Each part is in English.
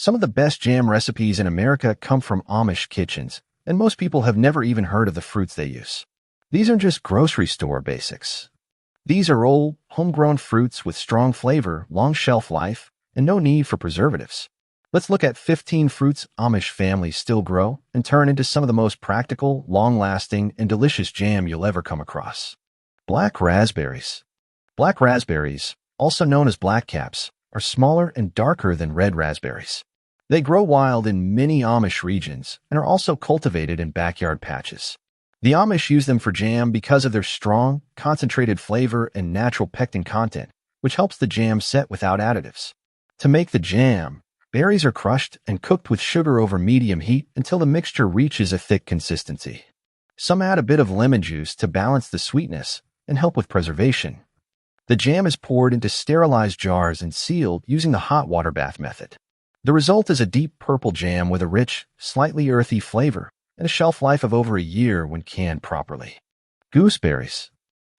Some of the best jam recipes in America come from Amish kitchens, and most people have never even heard of the fruits they use. These aren't just grocery store basics. These are old, homegrown fruits with strong flavor, long shelf life, and no need for preservatives. Let's look at 15 fruits Amish families still grow and turn into some of the most practical, long-lasting, and delicious jam you'll ever come across. Black raspberries. Black raspberries, also known as blackcaps, are smaller and darker than red raspberries. They grow wild in many Amish regions and are also cultivated in backyard patches. The Amish use them for jam because of their strong, concentrated flavor and natural pectin content, which helps the jam set without additives. To make the jam, berries are crushed and cooked with sugar over medium heat until the mixture reaches a thick consistency. Some add a bit of lemon juice to balance the sweetness and help with preservation. The jam is poured into sterilized jars and sealed using the hot water bath method. The result is a deep purple jam with a rich, slightly earthy flavor and a shelf life of over a year when canned properly. Gooseberries.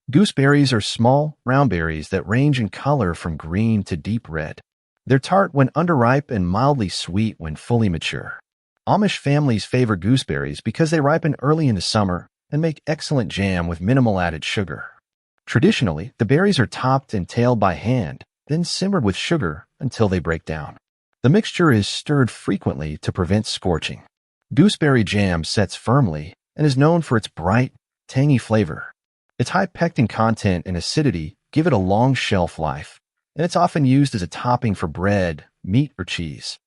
Gooseberries are small, round berries that range in color from green to deep red. They're tart when underripe and mildly sweet when fully mature. Amish families favor gooseberries because they ripen early in the summer and make excellent jam with minimal added sugar. Traditionally, the berries are topped and tailed by hand, then simmered with sugar until they break down. The mixture is stirred frequently to prevent scorching. Gooseberry jam sets firmly and is known for its bright, tangy flavor. Its high pectin content and acidity give it a long shelf life, and it's often used as a topping for bread, meat, or cheese.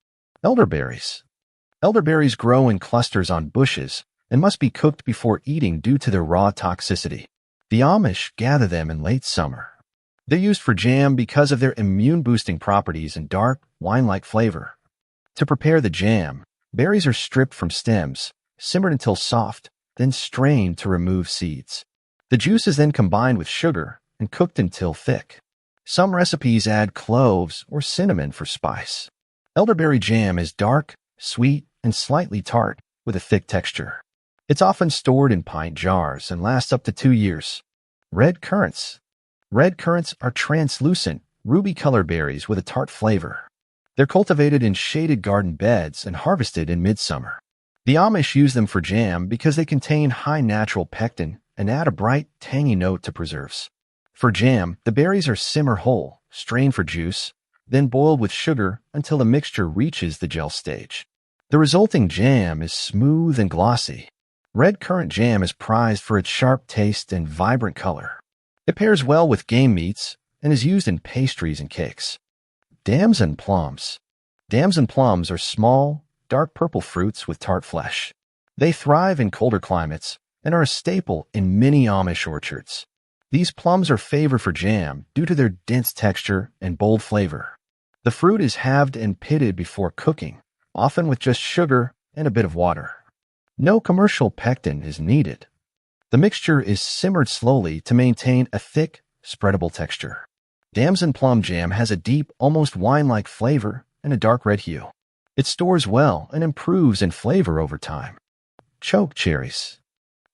Elderberries. Elderberries grow in clusters on bushes and must be cooked before eating due to their raw toxicity. The Amish gather them in late summer. They're used for jam because of their immune-boosting properties and dark, wine-like flavor. To prepare the jam, berries are stripped from stems, simmered until soft, then strained to remove seeds. The juice is then combined with sugar and cooked until thick. Some recipes add cloves or cinnamon for spice. Elderberry jam is dark, sweet, and slightly tart, with a thick texture. It's often stored in pint jars and lasts up to 2 years. Red currants. Red currants are translucent, ruby-colored berries with a tart flavor. They're cultivated in shaded garden beds and harvested in midsummer. The Amish use them for jam because they contain high natural pectin and add a bright, tangy note to preserves. For jam, the berries are simmered whole, strained for juice, then boiled with sugar until the mixture reaches the gel stage. The resulting jam is smooth and glossy. Red currant jam is prized for its sharp taste and vibrant color. It pairs well with game meats and is used in pastries and cakes. Damson plums. Damson plums are small, dark purple fruits with tart flesh. They thrive in colder climates and are a staple in many Amish orchards. These plums are favored for jam due to their dense texture and bold flavor. The fruit is halved and pitted before cooking, often with just sugar and a bit of water. No commercial pectin is needed. The mixture is simmered slowly to maintain a thick, spreadable texture. Damson plum jam has a deep, almost wine-like flavor and a dark red hue. It stores well and improves in flavor over time. Choke cherries.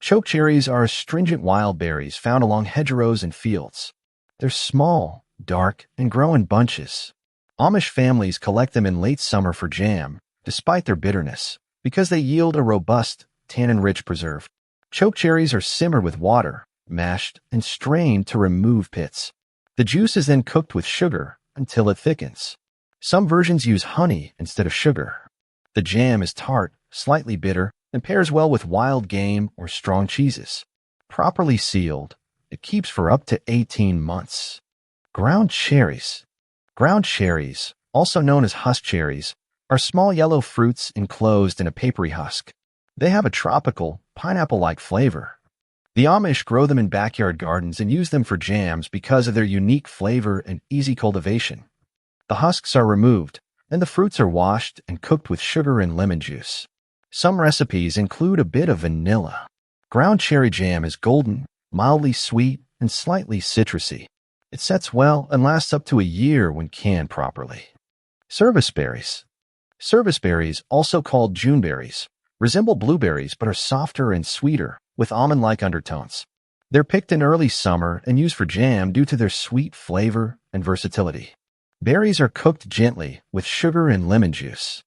Choke cherries are astringent wild berries found along hedgerows and fields. They're small, dark, and grow in bunches. Amish families collect them in late summer for jam, despite their bitterness, because they yield a robust, tannin-rich preserve. Choke cherries are simmered with water, mashed, and strained to remove pits. The juice is then cooked with sugar until it thickens. Some versions use honey instead of sugar. The jam is tart, slightly bitter, and pairs well with wild game or strong cheeses. Properly sealed, it keeps for up to 18 months. Ground cherries. Ground cherries, also known as husk cherries, are small yellow fruits enclosed in a papery husk. They have a tropical, pineapple-like flavor. The Amish grow them in backyard gardens and use them for jams because of their unique flavor and easy cultivation. The husks are removed, and the fruits are washed and cooked with sugar and lemon juice. Some recipes include a bit of vanilla. Ground cherry jam is golden, mildly sweet, and slightly citrusy. It sets well and lasts up to a year when canned properly. Service berries. Service berries, also called Juneberries, resemble blueberries but are softer and sweeter, with almond-like undertones. They're picked in early summer and used for jam due to their sweet flavor and versatility. Berries are cooked gently with sugar and lemon juice.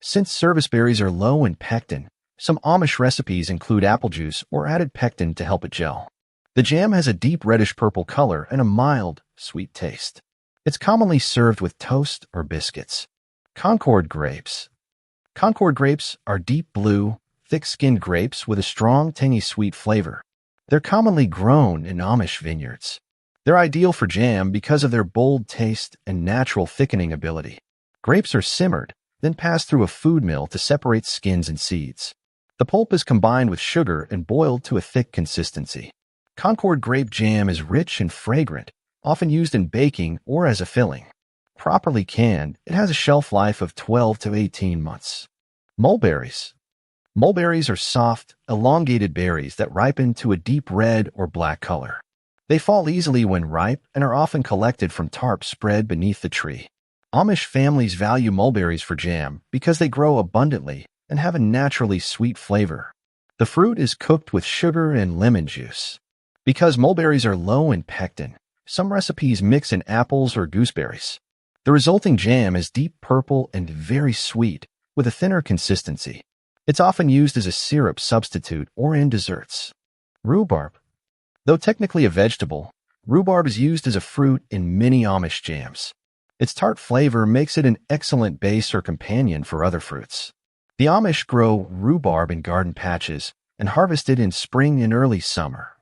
Since service berries are low in pectin, some Amish recipes include apple juice or added pectin to help it gel. The jam has a deep reddish-purple color and a mild, sweet taste. It's commonly served with toast or biscuits. Concord grapes. Concord grapes are deep blue, thick-skinned grapes with a strong, tangy sweet flavor. They're commonly grown in Amish vineyards. They're ideal for jam because of their bold taste and natural thickening ability. Grapes are simmered, then passed through a food mill to separate skins and seeds. The pulp is combined with sugar and boiled to a thick consistency. Concord grape jam is rich and fragrant, often used in baking or as a filling. Properly canned, it has a shelf life of 12 to 18 months. Mulberries. Mulberries are soft, elongated berries that ripen to a deep red or black color. They fall easily when ripe and are often collected from tarps spread beneath the tree. Amish families value mulberries for jam because they grow abundantly and have a naturally sweet flavor. The fruit is cooked with sugar and lemon juice. Because mulberries are low in pectin, some recipes mix in apples or gooseberries. The resulting jam is deep purple and very sweet, with a thinner consistency. It's often used as a syrup substitute or in desserts. Rhubarb. Though technically a vegetable, rhubarb is used as a fruit in many Amish jams. Its tart flavor makes it an excellent base or companion for other fruits. The Amish grow rhubarb in garden patches and harvest it in spring and early summer.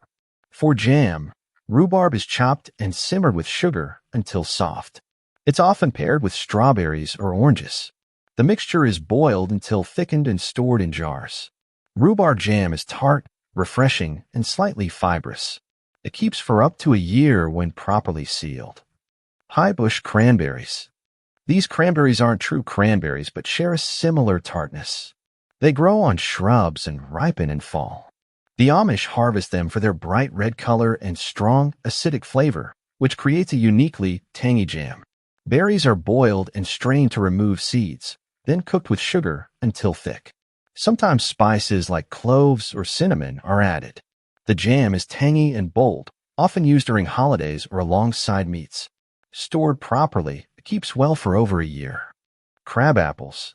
For jam, rhubarb is chopped and simmered with sugar until soft. It's often paired with strawberries or oranges. The mixture is boiled until thickened and stored in jars. Rhubarb jam is tart, refreshing, and slightly fibrous. It keeps for up to a year when properly sealed. High bush cranberries. These cranberries aren't true cranberries but share a similar tartness. They grow on shrubs and ripen in fall. The Amish harvest them for their bright red color and strong, acidic flavor, which creates a uniquely tangy jam. Berries are boiled and strained to remove seeds, then cooked with sugar until thick. Sometimes spices like cloves or cinnamon are added. The jam is tangy and bold, often used during holidays or alongside meats. Stored properly, it keeps well for over a year. Crab apples.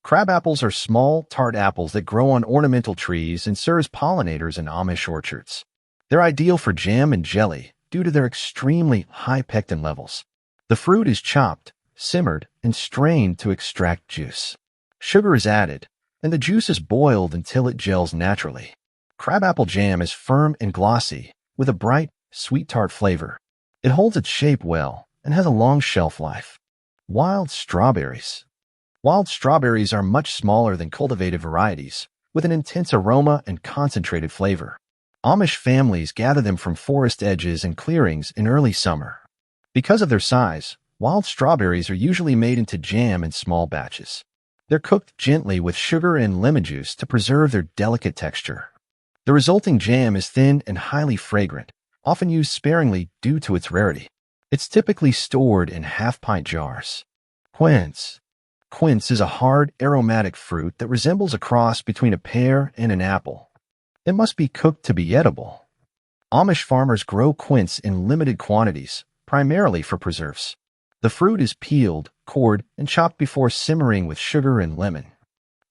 Crab apples are small, tart apples that grow on ornamental trees and serve as pollinators in Amish orchards. They're ideal for jam and jelly due to their extremely high pectin levels. The fruit is chopped, simmered, and strained to extract juice. Sugar is added, and the juice is boiled until it gels naturally. Crabapple jam is firm and glossy, with a bright, sweet tart flavor. It holds its shape well and has a long shelf life. Wild strawberries. Wild strawberries are much smaller than cultivated varieties, with an intense aroma and concentrated flavor. Amish families gather them from forest edges and clearings in early summer. Because of their size, wild strawberries are usually made into jam in small batches. They're cooked gently with sugar and lemon juice to preserve their delicate texture. The resulting jam is thin and highly fragrant, often used sparingly due to its rarity. It's typically stored in half-pint jars. Quince. Quince is a hard, aromatic fruit that resembles a cross between a pear and an apple. It must be cooked to be edible. Amish farmers grow quince in limited quantities, primarily for preserves. The fruit is peeled, cored, and chopped before simmering with sugar and lemon.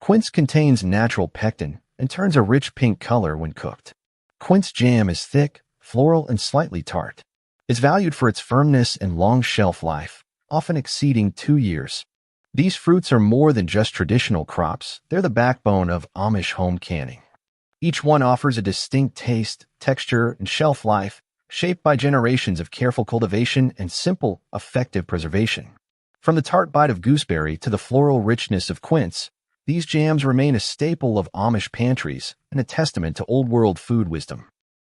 Quince contains natural pectin and turns a rich pink color when cooked. Quince jam is thick, floral, and slightly tart. It's valued for its firmness and long shelf life, often exceeding 2 years. These fruits are more than just traditional crops. They're the backbone of Amish home canning. Each one offers a distinct taste, texture, and shelf life, shaped by generations of careful cultivation and simple, effective preservation. From the tart bite of gooseberry to the floral richness of quince, these jams remain a staple of Amish pantries and a testament to old-world food wisdom.